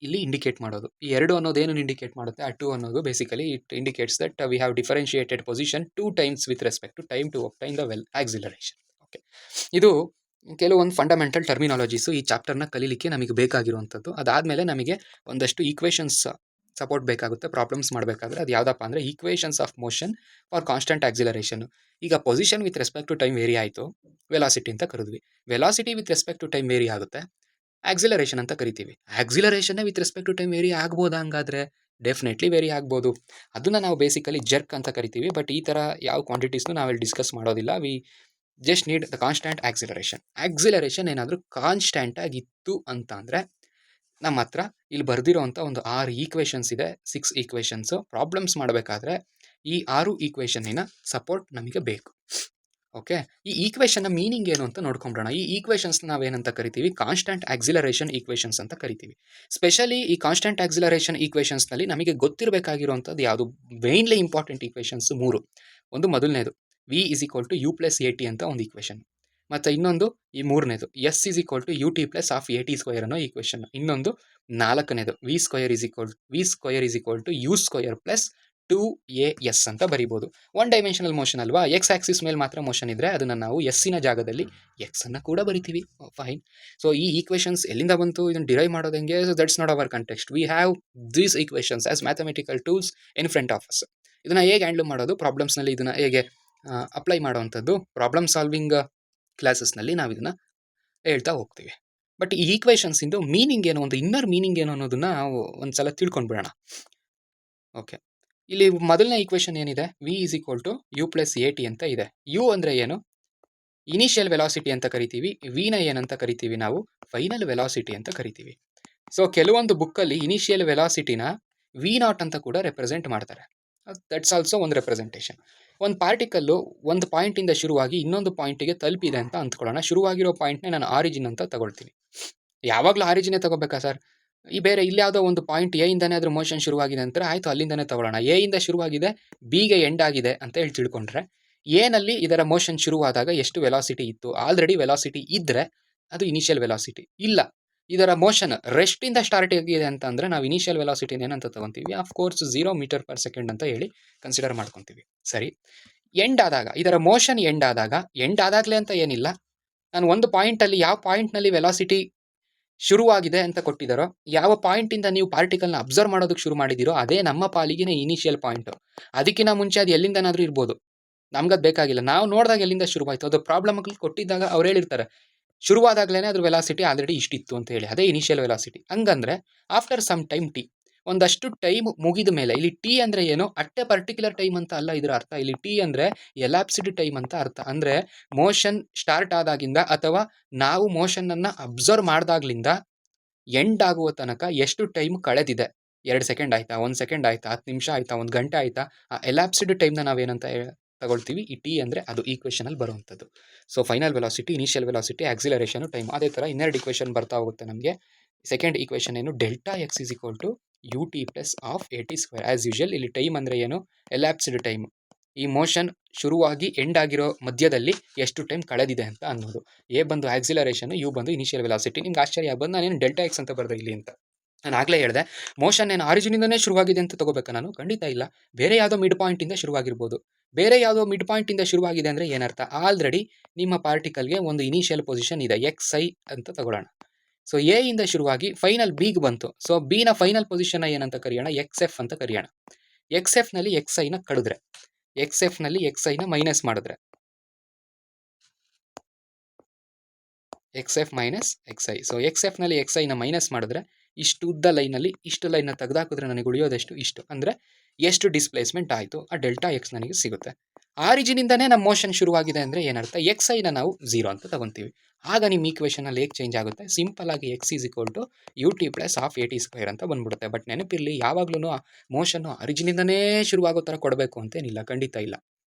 ಇಲ್ಲಿ ಇಂಡಿಕೇಟ್ ಮಾಡೋದು. ಈ 2 ಅನ್ನೋದು ಏನನ್ನು ಇಂಡಿಕೇಟ್ ಮಾಡುತ್ತೆ, ಆ 2 ಅನ್ನೋದು basically it indicates that we have differentiated position 2 times with respect to time to obtain the acceleration. Okay, ಇದು ಕೆಲವೊಂದು ಫಂಡಮೆಂಟಲ್ ಟರ್ಮಿನಾಲಜೀಸು ಈ ಚಾಪ್ಟರ್ನ ಕಲೀಲಿಕ್ಕೆ ನಮಗೆ ಬೇಕಾಗಿರುವಂಥದ್ದು. ಅದಾದಮೇಲೆ ನಮಗೆ ಒಂದಷ್ಟು ಈಕ್ವೇಷನ್ಸ್ ಸಪೋರ್ಟ್ ಬೇಕಾಗುತ್ತೆ ಪ್ರಾಬ್ಲಮ್ಸ್ ಮಾಡಬೇಕಾದ್ರೆ. ಅದು ಯಾವುದಪ್ಪ ಅಂದರೆ equations of motion for constant acceleration. ಈಗ position with respect to time vary ಆಯಿತು, ವೆಲಾಸಿಟಿ ಅಂತ ಕರೆದ್ವಿ. Velocity with respect to time vary ಆಗುತ್ತೆ, ಆಕ್ಸಿಲರೇಷನ್ ಅಂತ ಕರಿತೀವಿ. ಆಕ್ಸಿಲರೇಷನ್ನೇ with respect to time vary ಆಗ್ಬೋದಾ ಹಂಗಾದರೆ, ಡೆಫಿನೆಟ್ಲಿ ವೇರಿ ಆಗ್ಬೋದು. ಅದನ್ನು ನಾವು ಬೇಸಿಕಲಿ ಜರ್ಕ್ ಅಂತ ಕರಿತೀವಿ. ಬಟ್ ಈ ಥರ ಯಾವ ಕ್ವಾಂಟಿಟೀಸ್ನು ನಾವಿಲ್ಲಿ ಡಿಸ್ಕಸ್ ಮಾಡೋದಿಲ್ಲ. We just need the constant acceleration. Acceleration ಏನಾದರೂ ಕಾನ್ಸ್ಟೆಂಟ್ ಆಗಿತ್ತು ಅಂತ ಅಂದರೆ ನಮ್ಮ ಹತ್ರ ಇಲ್ಲಿ ಬರೆದಿರೋವಂಥ ಒಂದು 6 ಈಕ್ವೇಷನ್ಸ್ ಇದೆ, 6 ಈಕ್ವೇಷನ್ಸು. ಪ್ರಾಬ್ಲಮ್ಸ್ ಮಾಡಬೇಕಾದ್ರೆ ಈ 6 ಈಕ್ವೇಷನ್ನಿನ ಸಪೋರ್ಟ್ ನಮಗೆ ಬೇಕು. ಓಕೆ, ಈ ಈಕ್ವೇಷನ್ನ ಮೀನಿಂಗ್ ಏನು ಅಂತ ನೋಡ್ಕೊಂಬಿಡೋಣ. ಈ ಈಕ್ವೇಷನ್ಸ್ನ ನಾವೇನಂತ ಕರಿತೀವಿ, ಕಾನ್ಸ್ಟೆಂಟ್ ಆಕ್ಸಿಲರೇಷನ್ ಈಕ್ವೇಷನ್ಸ್ ಅಂತ ಕರಿತೀವಿ. ಸ್ಪೆಷಲಿ ಈ ಕಾನ್ಸ್ಟೆಂಟ್ ಆಕ್ಸಿಲರೇಷನ್ ಈಕ್ವೇಷನ್ಸ್ನಲ್ಲಿ ನಮಗೆ ಗೊತ್ತಿರಬೇಕಾಗಿರುವಂಥದ್ದು ಯಾವುದು, ಮೇಯ್ನ್ಲಿ ಇಂಪಾರ್ಟೆಂಟ್ ಈಕ್ವೇಷನ್ಸ್ 3. ಒಂದು ಮೊದಲನೇದು v is equal to u plus a t ಅಂತ ಒಂದು ಈಕ್ವೇಷನ್. ಮತ್ತು ಇನ್ನೊಂದು ಈ ಮೂರನೇದು s is equal to u t plus half a t square ಅನ್ನೋ ಈಕ್ವೇಷನ್. ಇನ್ನೊಂದು ನಾಲ್ಕನೇದು v square is equal to u square plus 2as ಅಂತ ಬರಿಬೋದು. ಒನ್ ಡೈಮೆನ್ಷನಲ್ ಮೋಷನ್ ಅಲ್ವಾ, ಎಕ್ಸ್ ಆಕ್ಸಿಸ್ ಮೇಲೆ ಮಾತ್ರ ಮೋಷನ್ ಇದ್ದರೆ ಅದನ್ನು ನಾವು ಎಸ್ಸಿನ ಜಾಗದಲ್ಲಿ ಎಕ್ಸನ್ನು ಕೂಡ ಬರಿತೀವಿ. ಫೈನ್. ಸೊ ಈ ಈಕ್ವೇಷನ್ಸ್ ಎಲ್ಲಿಂದ ಬಂತು, ಇದನ್ನು ಡಿರೈವ್ ಮಾಡೋದು ಹೆಂಗೆ? So that's not hour context. We have these equations as mathematical tools in front of us. ಇದನ್ನು ಹೇಗೆ ಹ್ಯಾಂಡಲ್ ಮಾಡೋದು, ಪ್ರಾಬ್ಲಮ್ಸ್ನಲ್ಲಿ ಇದನ್ನು ಹೇಗೆ ಅಪ್ಲೈ ಮಾಡೋವಂಥದ್ದು, ಪ್ರಾಬ್ಲಮ್ ಸಾಲ್ವಿಂಗ್ ಕ್ಲಾಸಸ್ನಲ್ಲಿ ನಾವು ಇದನ್ನು ಹೇಳ್ತಾ ಹೋಗ್ತೀವಿ. ಬಟ್ ಈ ಈಕ್ವೇಷನ್ಸಿಂದು ಮೀನಿಂಗ್ ಏನು, ಒಂದು ಇನ್ನರ್ ಮೀನಿಂಗ್ ಏನು ಅನ್ನೋದನ್ನ ನಾವು ಒಂದು ಸಲ ತಿಳ್ಕೊಂಡ್ಬಿಡೋಣ. ಓಕೆ, ಇಲ್ಲಿ ಮೊದಲನೇ ಈಕ್ವೇಷನ್ ಏನಿದೆ, v is equal to u plus a t ಅಂತ ಇದೆ. ಯು ಅಂದರೆ ಏನು, ಇನಿಷಿಯಲ್ ವೆಲಾಸಿಟಿ ಅಂತ ಕರಿತೀವಿ. ವಿನ ಏನಂತ ಕರಿತೀವಿ ನಾವು, ಫೈನಲ್ ವೆಲಾಸಿಟಿ ಅಂತ ಕರಿತೀವಿ. ಸೊ ಕೆಲವೊಂದು ಬುಕ್ಕಲ್ಲಿ ಇನಿಷಿಯಲ್ ವೆಲಾಸಿಟಿನ ವಿ ನಾಟ್ ಅಂತ ಕೂಡ ರೆಪ್ರೆಸೆಂಟ್ ಮಾಡ್ತಾರೆ. ದಟ್ಸ್ ಆಲ್ಸೋ ಒಂದು ರೆಪ್ರೆಸೆಂಟೇಷನ್. ಒಂದು ಪಾರ್ಟಿಕಲ್ಲು ಒಂದು ಪಾಯಿಂಟಿಂದ ಶುರುವಾಗಿ ಇನ್ನೊಂದು ಪಾಯಿಂಟಿಗೆ ತಲುಪಿದೆ ಅಂತ ಅಂದ್ಕೊಳ್ಳೋಣ. ಶುರುವಾಗಿರೋ ಪಾಯಿಂಟ್ನೇ ನಾನು ಆರಿಜಿನ್ ಅಂತ ತಗೊಳ್ತೀನಿ. ಯಾವಾಗಲೂ ಆರಿಜಿನೇ ತಗೋಬೇಕಾ ಸರ್? ಈ ಬೇರೆ ಇಲ್ಲಿ ಯಾವುದೋ ಒಂದು ಪಾಯಿಂಟ್ ಎ ಇಂದಾನೆ ಅದ್ರ ಮೋಷನ್ ಶುರುವಾಗಿದೆ ಅಂತಾರೆ, ಆಯಿತು ಅಲ್ಲಿಂದಾನೆ ತಗೊಳ್ಳೋಣ. ಎ ಇಂದ ಶುರುವಾಗಿದೆ, ಬಿಗೆ ಎಂಡ್ ಆಗಿದೆ ಅಂತ ಹೇಳಿ ತಿಳ್ಕೊಂಡ್ರೆ, ಏನಲ್ಲಿ ಇದರ ಮೋಷನ್ ಶುರುವಾದಾಗ ಎಷ್ಟು ವೆಲಾಸಿಟಿ ಇತ್ತು, ಆಲ್ರೆಡಿ ವೆಲಾಸಿಟಿ ಇದ್ದರೆ ಅದು ಇನಿಷಿಯಲ್ ವೆಲಾಸಿಟಿ. ಇಲ್ಲ, ಇದರ ಮೋಷನ್ ರೆಸ್ಟಿಂದ ಸ್ಟಾರ್ಟ್ ಆಗಿದೆ ಅಂತ ಅಂದರೆ ನಾವು ಇನಿಷಿಯಲ್ ವೆಲಾಸಿಟಿನ ಏನಂತ ತಗೊತೀವಿ, of course 0 metre per second ಅಂತ ಹೇಳಿ ಕನ್ಸಿಡರ್ ಮಾಡ್ಕೊತೀವಿ. ಸರಿ, ಎಂಡ್ ಆದಾಗ, ಇದರ ಮೋಷನ್ ಎಂಡ್ ಆದಾಗಲೇ ಅಂತ ಏನಿಲ್ಲ, ನಾನು ಒಂದು ಪಾಯಿಂಟಲ್ಲಿ ಯಾವ ಪಾಯಿಂಟ್ನಲ್ಲಿ ವೆಲಾಸಿಟಿ ಶುರುವಾಗಿದೆ ಅಂತ ಕೊಟ್ಟಿದ್ದಾರೋ, ಯಾವ ಪಾಯಿಂಟಿಂದ ನೀವು ಪಾರ್ಟಿಕಲ್ನ ಅಬ್ಸರ್ವ್ ಮಾಡೋದಕ್ಕೆ ಶುರು ಮಾಡಿದ್ದೀರೋ ಅದೇ ನಮ್ಮ ಪಾಲಿಗಿನ ಇನಿಷಿಯಲ್ ಪಾಯಿಂಟು. ಅದಕ್ಕಿಂತ ಮುಂಚೆ ಅದು ಎಲ್ಲಿಂದನಾದರೂ ಇರ್ಬೋದು, ನಮ್ಗದು ಬೇಕಾಗಿಲ್ಲ. ನಾವು ನೋಡಿದಾಗ ಎಲ್ಲಿಂದ ಶುರುವಾಯಿತು, ಅದು ಪ್ರಾಬ್ಲಮ್ಗಳು ಕೊಟ್ಟಿದ್ದಾಗ ಅವ್ರು ಹೇಳಿರ್ತಾರೆ ಶುರುವಾದಾಗಲೇ ಅದ್ರ ವೆಲಾಸಿಟಿ ಆಲ್ರೆಡಿ ಇಷ್ಟಿತ್ತು ಅಂತ ಹೇಳಿ, ಅದೇ ಇನಿಷಿಯಲ್ ವೆಲಾಸಿಟಿ. ಹಂಗಂದ್ರೆ ಆಫ್ಟರ್ ಸಮ್ ಟೈಮ್ ಟಿ, ಒಂದಷ್ಟು ಟೈಮ್ ಮುಗಿದ ಮೇಲೆ, ಇಲ್ಲಿ ಟಿ ಅಂದರೆ ಏನು, ಅಟ್ ಎ ಪರ್ಟಿಕ್ಯುಲರ್ ಟೈಮ್ ಅಂತ ಅಲ್ಲ ಇದರ ಅರ್ಥ. ಇಲ್ಲಿ ಟಿ ಅಂದರೆ ಎಲಾಪ್ಸ್ಡ್ ಟೈಮ್ ಅಂತ ಅರ್ಥ. ಅಂದರೆ ಮೋಷನ್ ಸ್ಟಾರ್ಟ್ ಆದಾಗಿಂದ ಅಥವಾ ನಾವು ಮೋಷನನ್ನು ಅಬ್ಸರ್ವ್ ಮಾಡಿದಾಗ್ಲಿಂದ ಎಂಡ್ ಆಗುವ ತನಕ ಎಷ್ಟು ಟೈಮ್ ಕಳೆದಿದೆ. 2 ಸೆಕೆಂಡ್ ಆಯಿತಾ, 1 ಸೆಕೆಂಡ್ ಆಯಿತಾ, 10 ನಿಮಿಷ ಆಯಿತಾ, 1 ಗಂಟೆ ಆಯಿತಾ, ಆ ಎಲಾಪ್ಸ್ಡ್ ಟೈಮ್ನ ನಾವೇನಂತ ತಗೊಳ್ತೀವಿ, ಈ ಟಿ ಅಂದರೆ ಅದು ಈಕ್ವೇಷನಲ್ಲಿ ಬರುವಂಥದ್ದು. So final velocity, initial velocity, acceleration, time. ಅದೇ ಥರ ಇನ್ನೆರಡು ಈಕ್ವೇಷನ್ ಬರ್ತಾ ಹೋಗುತ್ತೆ ನಮಗೆ. ಸೆಕೆಂಡ್ ಈಕ್ವೇಷನ್ ಏನು, delta x is equal to u t plus half a t square. As usual ಇಲ್ಲಿ ಟೈಮ್ ಅಂದರೆ ಏನು, ಎಲಾಪ್ಸ್ಡ್ ಟೈಮ್, ಈ ಮೋಷನ್ ಶುರುವಾಗಿ ಎಂಡ್ ಆಗಿರೋ ಮಧ್ಯದಲ್ಲಿ ಎಷ್ಟು ಟೈಮ್ ಕಳೆದಿದೆ ಅಂತ ಅನ್ನೋದು. ಎ ಬಂದು ಆಕ್ಸಿಲರೇಷನ್, ಯು ಬಂದು ಇನಿಷಿಯಲ್ ವೆಲಾಸಿಟಿ. ನಿಮ್ಗೆ ಆಶ್ಚರ್ಯ ಬಂದು ನಾನೇನು ಡೆಲ್ಟಾ ಎಕ್ಸ್ ಅಂತ ಬರೆದೆ ಇಲ್ಲಿ ಅಂತ. ನಾನು ಆಗಲೇ ಹೇಳಿದೆ, ಮೋಷನ್ ಏನು ಆರಿಜಿನಿಂದನೇ ಶುರುವಾಗಿದೆ ಅಂತ ತಗೋಬೇಕಾ ನಾನು? ಖಂಡಿತ ಇಲ್ಲ. ಬೇರೆ ಯಾವುದೋ ಮಿಡ್ ಪಾಯಿಂಟಿಂದ ಶುರುವಾಗಿರ್ಬೋದು. ಬೇರೆ ಯಾವುದೋ ಮಿಡ್ ಪಾಯಿಂಟಿಂದ ಶುರುವಾಗಿದೆ ಅಂದರೆ ಏನರ್ಥ, ಆಲ್ರೆಡಿ ನಿಮ್ಮ ಪಾರ್ಟಿಕಲ್ಗೆ ಒಂದು ಇನಿಷಿಯಲ್ ಪೊಸಿಷನ್ ಇದೆ, ಎಕ್ಸ್ ಐ ಅಂತ ತಗೊಳ್ಳೋಣ. ಸೊ ಎ ಇಂದ ಶುರುವಾಗಿ ಫೈನಲ್ ಬಿಗೆ ಬಂತು. ಸೊ ಬಿನ ಫೈನಲ್ ಪೊಸಿಷನ್ ಏನಂತ ಕರೆಯೋಣ, ಎಕ್ಸ್ ಎಫ್ ಅಂತ ಕರೆಯೋಣ. ಎಕ್ಸ್ ಎಫ್ನಲ್ಲಿ ಎಕ್ಸ್ ಐನ ಕಡಿದ್ರೆ, ಎಕ್ಸ್ ಎಫ್ನಲ್ಲಿ ಎಕ್ಸ್ ಐನ ಮೈನಸ್ ಮಾಡಿದ್ರೆ, x f minus x i. So x ಎಫ್ನಲ್ಲಿ ಎಕ್ಸ್ ಐನ ಮೈನಸ್ ಮಾಡಿದ್ರೆ, ಇಷ್ಟು ಉದ್ದ ಲೈನಲ್ಲಿ ಇಷ್ಟು ಲೈನ್ನ ತೆಗೆದಾಕಿದ್ರೆ ನನಗೆ ಉಳಿಯೋದೆಷ್ಟು, ಇಷ್ಟು. ಅಂದರೆ ಎಷ್ಟು ಡಿಸ್ಪ್ಲೇಸ್ಮೆಂಟ್ ಆಯಿತು, ಆ ಡೆಲ್ಟಾ ಎಕ್ಸ್ ನನಗೆ ಸಿಗುತ್ತೆ. ಆರಿಜಿನಿಂದನೇ ನಮ್ಮ ಮೋಷನ್ ಶುರುವಾಗಿದೆ ಅಂದರೆ ಏನರ್ಥ, ಎಕ್ಸ್ ಐನ ನಾವು 0 ಅಂತ ತಗೊತೀವಿ. ಆಗ ನಿಮ್ಮ ಈಕ್ವೇಷನಲ್ಲಿ ಹೇಗೆ ಚೇಂಜ್ ಆಗುತ್ತೆ, ಸಿಂಪಲ್ ಆಗಿ x is equal to u t plus half a t square ಅಂತ ಬಂದ್ಬಿಡುತ್ತೆ. ಬಟ್ ನೆನಪಿರಲಿ, ಯಾವಾಗಲೂ ಮೋಷನ್ನು ಆರಿಜಿನಿಂದನೇ ಶುರುವಾಗೋ ಥರ ಕೊಡಬೇಕು ಅಂತೇನಿಲ್ಲ, ಖಂಡಿತ ಇಲ್ಲ.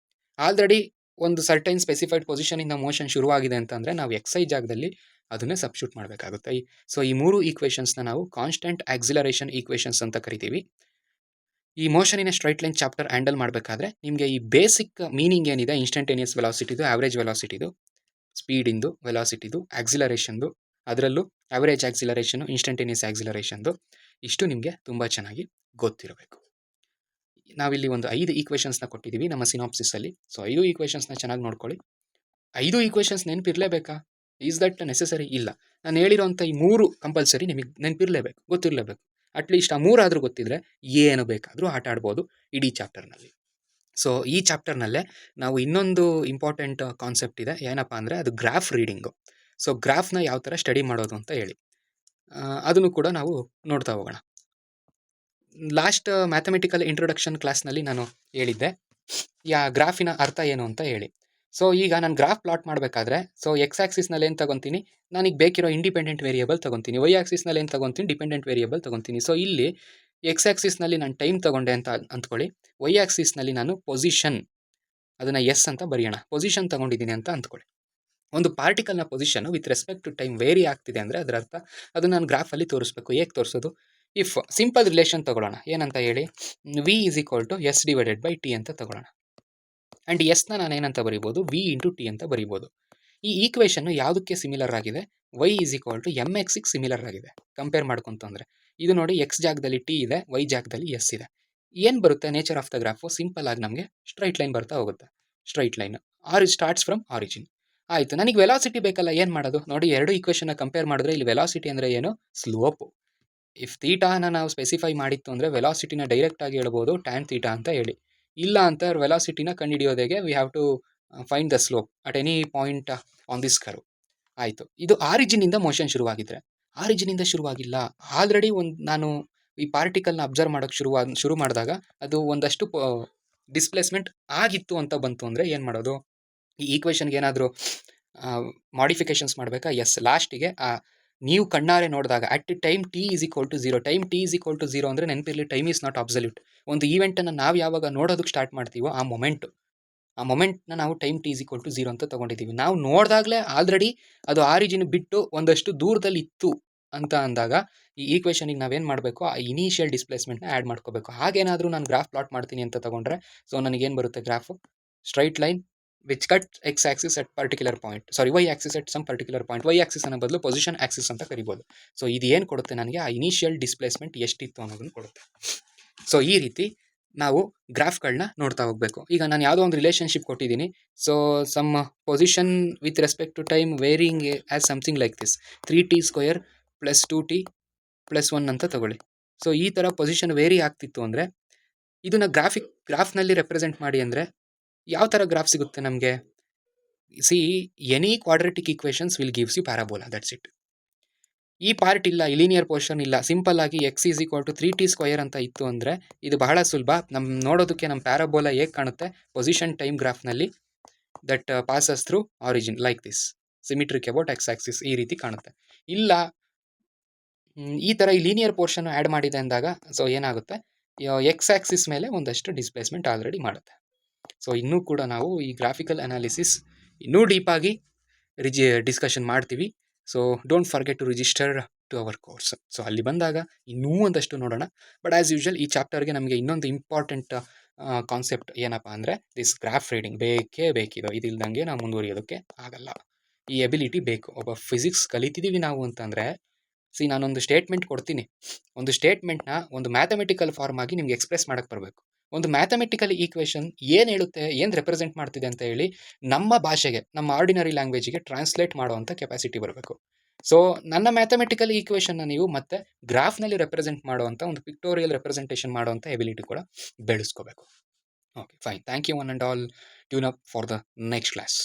ಆಲ್ರೆಡಿ ಒಂದು ಸರ್ಟೈನ್ ಸ್ಪೆಸಿಫೈಡ್ ಪೊಸಿಷನಿಂದ ಮೋಷನ್ ಶುರುವಾಗಿದೆ ಅಂತಂದರೆ ನಾವು ಎಕ್ಸ್ ಐ ಜಾಗದಲ್ಲಿ ಅದನ್ನೇ ಸಬ್ಸ್ಟಿಟ್ಯೂಟ್ ಮಾಡಬೇಕಾಗುತ್ತೆ. ಸೊ ಈ ಮೂರು ಈಕ್ವೇಷನ್ಸ್ನ ನಾವು ಕಾನ್ಸ್ಟೆಂಟ್ ಆಕ್ಸಿಲರೇಷನ್ ಈಕ್ವೇಷನ್ಸ್ ಅಂತ ಕರಿತೀವಿ. ಈ motion in straight line chapter handle ಮಾಡಬೇಕಾದ್ರೆ ನಿಮಗೆ ಈ ಬೇಸಿಕ್ ಮೀನಿಂಗ್ ಏನಿದೆ, ಇನ್ಸ್ಟಂಟೇನಿಯಸ್ ವೆಲಾಸಿಟಿದು, ಆವ್ರೇಜ್ ವೆಲಾಸಿಟಿದು, ಸ್ಪೀಡಿಂದು, ವೆಲಾಸಿಟಿದು, ಆಕ್ಸಿಲರೇಷನ್ದು, ಅದರಲ್ಲೂ ಆವ್ರೇಜ್ ಆಕ್ಸಿಲರೇಷನು, ಇನ್ಸ್ಟಂಟೇನಿಯಸ್ ಆಕ್ಸಿಲರೇಷನ್ದು, ಇಷ್ಟು ನಿಮಗೆ ತುಂಬ ಚೆನ್ನಾಗಿ ಗೊತ್ತಿರಬೇಕು. ನಾವಿಲ್ಲಿ ಒಂದು 5 ಈಕ್ವೇಷನ್ಸ್ನ ಕೊಟ್ಟಿದ್ದೀವಿ ನಮ್ಮ ಸಿನಾಪ್ಸಿಸಲ್ಲಿ. ಸೊ 5 ಈಕ್ವೇಷನ್ಸ್ನ ಚೆನ್ನಾಗಿ ನೋಡ್ಕೊಳ್ಳಿ. 5 ಈಕ್ವೇಷನ್ಸ್ ನೆನಪಿರಲೇಬೇಕಾ? Is that necessary? ಇಲ್ಲ. ನಾನು ಹೇಳಿರೋಂಥ ಈ 3 ಕಂಪಲ್ಸರಿ ನಿಮಗೆ ನೆನಪಿರಲೇಬೇಕು, ಗೊತ್ತಿರಲೇಬೇಕು. ಅಟ್ಲೀಸ್ಟ್ ಆ 3 ಆದರೂ ಗೊತ್ತಿದ್ರೆ ಏನು ಬೇಕಾದರೂ ಆಟ ಆಡ್ಬೋದು ಇಡೀ ಚಾಪ್ಟರ್ನಲ್ಲಿ. ಸೊ ಈ ಚಾಪ್ಟರ್ನಲ್ಲೇ ನಾವು ಇನ್ನೊಂದು ಇಂಪಾರ್ಟೆಂಟ್ ಕಾನ್ಸೆಪ್ಟ್ ಇದೆ, ಏನಪ್ಪ ಅಂದರೆ ಅದು ಗ್ರಾಫ್ ರೀಡಿಂಗು. ಸೊ ಗ್ರಾಫ್ನ ಯಾವ ಥರ ಸ್ಟಡಿ ಮಾಡೋದು ಅಂತ ಹೇಳಿ ಅದನ್ನು ಕೂಡ ನಾವು ನೋಡ್ತಾ ಹೋಗೋಣ. ಲಾಸ್ಟ್ ಮ್ಯಾಥಮೆಟಿಕಲ್ ಇಂಟ್ರೊಡಕ್ಷನ್ ಕ್ಲಾಸ್ನಲ್ಲಿ ನಾನು ಹೇಳಿದ್ದೆ ಗ್ರಾಫಿನ ಅರ್ಥ ಏನು ಅಂತ ಹೇಳಿ. ಸೊ ಈಗ ನಾನು ಗ್ರಾಫ್ ಪ್ಲಾಟ್ ಮಾಡಬೇಕಾದ್ರೆ, ಸೊ ಎಕ್ಸ್ ಆಕ್ಸಿಸ್ನಲ್ಲಿ ಏನು ತಗೊತೀನಿ, ನನಗೆ ಬೇಕಿರೋ ಇಂಡಿಪೆಂಡೆಂಟ್ ವೇರಿಯೇಬಲ್ ತಗೊತೀನಿ. ವೈ ಆಕ್ಸಿಸ್ನಲ್ಲಿ ಏನು ತಗೊತೀನಿ, ಡಿಪೆಂಡೆಂಟ್ ವೇರಿಯೇಬಲ್ ತಗೊತೀನಿ. ಸೊ ಇಲ್ಲಿ ಎಕ್ಸ್ ಆಕ್ಸಿಸ್ನಲ್ಲಿ ನಾನು ಟೈಮ್ ತಗೊಂಡೆ ಅಂತ ಅಂದ್ಕೊಳ್ಳಿ, ವೈ ಆಕ್ಸಿಸ್ನಲ್ಲಿ ನಾನು ಪೊಸಿಷನ್, ಅದನ್ನು ಎಸ್ ಅಂತ ಬರೆಯೋಣ, ಪೊಸಿಷನ್ ತಗೊಂಡಿದ್ದೀನಿ ಅಂತ ಅಂದ್ಕೊಳ್ಳಿ. ಒಂದು ಪಾರ್ಟಿಕಲ್ನ position with respect to time vary ಆಗ್ತಿದೆ ಅಂದರೆ ಅದರ ಅರ್ಥ ಅದು ನಾನು ಗ್ರಾಫಲ್ಲಿ ತೋರಿಸ್ಬೇಕು. ಹೇಗೆ ತೋರಿಸೋದು, ಇಫ್ ಸಿಂಪಲ್ ರಿಲೇಷನ್ ತಗೊಳ್ಳೋಣ, ಏನಂತ ಹೇಳಿ, v is equal to s divided by t ಅಂತ ತಗೊಳ್ಳೋಣ. ಆ್ಯಂಡ್ ಎಸ್ನ ನಾನು ಏನಂತ ಬರಿಬೋದು, ವಿ ಇಂಟು ಟಿ ಅಂತ ಬರಿಬೋದು. ಈ ಈಕ್ವೇಷನ್ನು ಯಾವುದಕ್ಕೆ ಸಿಮಿಲರ್ ಆಗಿದೆ, y is equal to m ಎಕ್ಸಿಗೆ ಸಿಮಿಲರ್ ಆಗಿದೆ ಕಂಪೇರ್ ಮಾಡ್ಕೊಂತಂದ್ರೆ. ಇದು ನೋಡಿ ಎಕ್ಸ್ ಜಾಗದಲ್ಲಿ ಟಿ ಇದೆ, ವೈ ಜಾಗದಲ್ಲಿ ಎಸ್ ಇದೆ. ಏನು ಬರುತ್ತೆ nature of the graph, simple ಆಗಿ ನಮಗೆ ಸ್ಟ್ರೈಟ್ ಲೈನ್ ಬರ್ತಾ ಹೋಗುತ್ತೆ. Straight line starts from origin. ಆಯಿತು, ನನಗೆ ವೆಲಾಸಿಟಿ ಬೇಕಲ್ಲ, ಏನು ಮಾಡೋದು ನೋಡಿ, ಎರಡು ಈಕ್ವೇಷನ್ನ ಕಂಪೇರ್ ಮಾಡಿದ್ರೆ ಇಲ್ಲಿ ವೆಲಾಸಿಟಿ ಅಂದರೆ ಏನು, ಸ್ಲೋಪು. ಇಫ್ ಥೀಟಾನ ನಾವು ಸ್ಪೆಸಿಫೈ ಮಾಡಿತ್ತು ಅಂದರೆ ವೆಲಾಸಿಟಿನ ಡೈರೆಕ್ಟಾಗಿ ಹೇಳ್ಬೋದು ಟ್ಯಾನ್ ಥೀಟಾ ಅಂತ ಹೇಳಿ. ಇಲ್ಲ ಅಂತ ವೆಲಾಸಿಟಿನ ಕಂಡುಹಿಡಿಯೋದಕ್ಕೆ we have to find the slope at any point on this curve. ಆಯಿತು, ಇದು ಆರಿಜಿನಿಂದ ಮೋಷನ್ ಶುರುವಾಗಿದ್ದರೆ, ಆರಿಜಿನಿಂದ ಶುರುವಾಗಿಲ್ಲ, ಆಲ್ರೆಡಿ ನಾನು ಈ ಪಾರ್ಟಿಕಲ್ನ ಅಬ್ಸರ್ವ್ ಮಾಡೋಕ್ಕೆ ಶುರು ಮಾಡಿದಾಗ ಅದು ಒಂದಷ್ಟು ಡಿಸ್ಪ್ಲೇಸ್ಮೆಂಟ್ ಆಗಿತ್ತು ಅಂತ ಬಂತು ಅಂದರೆ ಏನು ಮಾಡೋದು, ಈ ಈಕ್ವೇಷನ್ಗೆ ಏನಾದರೂ ಮಾಡಿಫಿಕೇಶನ್ಸ್ ಮಾಡಬೇಕಾ? ಎಸ್, ಲಾಸ್ಟಿಗೆ ನೀವು ಕಣ್ಣಾರೆ ನೋಡಿದಾಗ at time t is equal to zero, time t is equal to zero ಅಂದರೆ ನೆನಪಿರಲಿ, ಟೈಮ್ ಈಸ್ ನಾಟ್ ಅಬ್ಸಲ್ಯೂಟ್. ಒಂದು ಈವೆಂಟನ್ನು ನಾವು ಯಾವಾಗ ನೋಡೋದಕ್ಕೆ ಸ್ಟಾರ್ಟ್ ಮಾಡ್ತೀವೋ ಆ ಮೊಮೆಂಟ್ನ ನಾವು time t is equal to zero ಅಂತ ತೊಗೊಂಡಿದ್ದೀವಿ. ನಾವು ನೋಡಿದಾಗಲೇ ಆಲ್ರೆಡಿ ಅದು ಆರಿಜಿನ್ ಬಿಟ್ಟು ಒಂದಷ್ಟು ದೂರದಲ್ಲಿ ಇತ್ತು ಅಂತ ಅಂದಾಗ ಈ ಈಕ್ವೇಷನಿಗೆ ನಾವೇನು ಮಾಡಬೇಕು, ಆ ಇನಿಷಿಯಲ್ ಡಿಸ್ಪ್ಲೇಸ್ಮೆಂಟ್ನ ಆ್ಯಡ್ ಮಾಡ್ಕೋಬೇಕು. ಹಾಗೇನಾದರೂ ನಾನು ಗ್ರಾಫ್ ಪ್ಲಾಟ್ ಮಾಡ್ತೀನಿ ಅಂತ ತೊಗೊಂಡ್ರೆ, ಸೊ ನನಗೇನು ಬರುತ್ತೆ graph, straight line which cut x axis at particular point, sorry y axis at some particular point, y axis ಅನ್ನೋ ಬದಲು ಪೊಸಿಷನ್ ಆಕ್ಸಿಸ್ ಅಂತ ಕರಿಬೋದು. ಸೊ ಇದು ಏನು ಕೊಡುತ್ತೆ ನನಗೆ, ಆ ಇನಿಷಿಯಲ್ ಡಿಸ್ಪ್ಲೇಸ್ಮೆಂಟ್ ಎಷ್ಟಿತ್ತು ಅನ್ನೋದನ್ನು ಕೊಡುತ್ತೆ. ಸೊ ಈ ರೀತಿ ನಾವು ಗ್ರಾಫ್ಗಳನ್ನ ನೋಡ್ತಾ ಹೋಗಬೇಕು. ಈಗ ನಾನು ಯಾವುದೋ ಒಂದು ರಿಲೇಷನ್ಶಿಪ್ ಕೊಟ್ಟಿದ್ದೀನಿ, so some position with respect to time varying as something like this 3t² + 2t + 1 ಅಂತ ತಗೊಳ್ಳಿ. ಸೊ ಈ ಥರ ಪೊಸಿಷನ್ ವೇರಿ ಆಗ್ತಿತ್ತು ಅಂದರೆ ಇದನ್ನು ಗ್ರಾಫ್ನಲ್ಲಿ ರೆಪ್ರೆಸೆಂಟ್ ಮಾಡಿ ಅಂದರೆ ಯಾವ ಥರ ಗ್ರಾಫ್ ಸಿಗುತ್ತೆ ನಮಗೆ? See, any quadratic equations will gives you parabola, that's it. ಈ ಪಾರ್ಟ್ ಇಲ್ಲ, ಈ ಲೀನಿಯರ್ ಪೋರ್ಷನ್ ಇಲ್ಲ, ಸಿಂಪಲ್ ಆಗಿ x is equal to 3t² ಅಂತ ಇತ್ತು ಅಂದರೆ ಇದು ಬಹಳ ಸುಲಭ. ನೋಡೋದಕ್ಕೆ ನಮ್ಮ ಪ್ಯಾರಾಬೋಲಾ ಹೇಗೆ ಕಾಣುತ್ತೆ, ಪೊಸಿಷನ್ ಟೈಮ್ ಗ್ರಾಫ್ನಲ್ಲಿ that passes through origin like this, symmetric about x axis, ಈ ರೀತಿ ಕಾಣುತ್ತೆ. ಇಲ್ಲ ಈ ಥರ ಈ ಲೀನಿಯರ್ ಪೋರ್ಷನ್ ಆ್ಯಡ್ ಮಾಡಿದೆ ಅಂದಾಗ ಸೊ ಏನಾಗುತ್ತೆ, ಎಕ್ಸ್ ಆಕ್ಸಿಸ್ ಮೇಲೆ ಒಂದಷ್ಟು ಡಿಸ್ಪ್ಲೇಸ್ಮೆಂಟ್ ಆಲ್ರೆಡಿ ಮಾಡುತ್ತೆ. ಸೊ ಇನ್ನೂ ಕೂಡ ನಾವು ಈ ಗ್ರಾಫಿಕಲ್ ಅನಾಲಿಸಿಸ್ ಇನ್ನೂ ಡೀಪಾಗಿ ಡಿಸ್ಕಷನ್ ಮಾಡ್ತೀವಿ. So don't forget to register to our course. So ಅಲ್ಲಿ ಬಂದಾಗ ಇನ್ನೂ ಒಂದಷ್ಟು ನೋಡೋಣ. ಬಟ್ ಆ್ಯಸ್ ಯೂಶುವಲ್ ಈ ಚಾಪ್ಟರ್ಗೆ ನಮಗೆ ಇನ್ನೊಂದು ಇಂಪಾರ್ಟೆಂಟ್ ಕಾನ್ಸೆಪ್ಟ್ ಏನಪ್ಪ ಅಂದರೆ ದಿಸ್ ಗ್ರಾಫ್ ರೀಡಿಂಗ್ ಬೇಕಿದು. ಇದಿಲ್ದಂಗೆ ನಾವು ಮುಂದುವರಿಯೋದಕ್ಕೆ ಆಗಲ್ಲ. ಈ ಎಬಿಲಿಟಿ ಬೇಕು. ಒಬ್ಬ ಫಿಸಿಕ್ಸ್ ಕಲಿತಿದ್ದೀವಿ ನಾವು ಅಂತಂದರೆ, ನಾನೊಂದು ಸ್ಟೇಟ್ಮೆಂಟ್ ಕೊಡ್ತೀನಿ, ಒಂದು ಸ್ಟೇಟ್ಮೆಂಟ್ನ ಒಂದು ಮ್ಯಾಥಮೆಟಿಕಲ್ ಫಾರ್ಮ್ ಆಗಿ ನಿಮ್ಗೆ ಎಕ್ಸ್ಪ್ರೆಸ್ ಮಾಡೋಕ್ಕೆ ಬರಬೇಕು. ಒಂದು ಮ್ಯಾಥಮೆಟಿಕಲ್ ಈಕ್ವೇಷನ್ ಏನು ಹೇಳುತ್ತೆ, ಏನು ರೆಪ್ರೆಸೆಂಟ್ ಮಾಡ್ತಿದೆ ಅಂತ ಹೇಳಿ ನಮ್ಮ ಭಾಷೆಗೆ, ನಮ್ಮ ಆರ್ಡಿನರಿ ಲ್ಯಾಂಗ್ವೇಜಿಗೆ ಟ್ರಾನ್ಸ್ಲೇಟ್ ಮಾಡುವಂಥ ಕೆಪಾಸಿಟಿ ಬರಬೇಕು. ಸೊ ನನ್ನ ಮ್ಯಾಥಮೆಟಿಕಲ್ ಈಕ್ವೇಷನ್ನ ನೀವು ಮತ್ತೆ ಗ್ರಾಫ್ನಲ್ಲಿ ರೆಪ್ರೆಸೆಂಟ್ ಮಾಡುವಂಥ ಒಂದು ಪಿಕ್ಟೋರಿಯಲ್ ರೆಪ್ರೆಸೆಂಟೇಷನ್ ಮಾಡುವಂಥ ಎಬಿಲಿಟಿ ಕೂಡ ಬೆಳೆಸ್ಕೋಬೇಕು. Okay, fine. Thank you one and all. Tune up for the next class.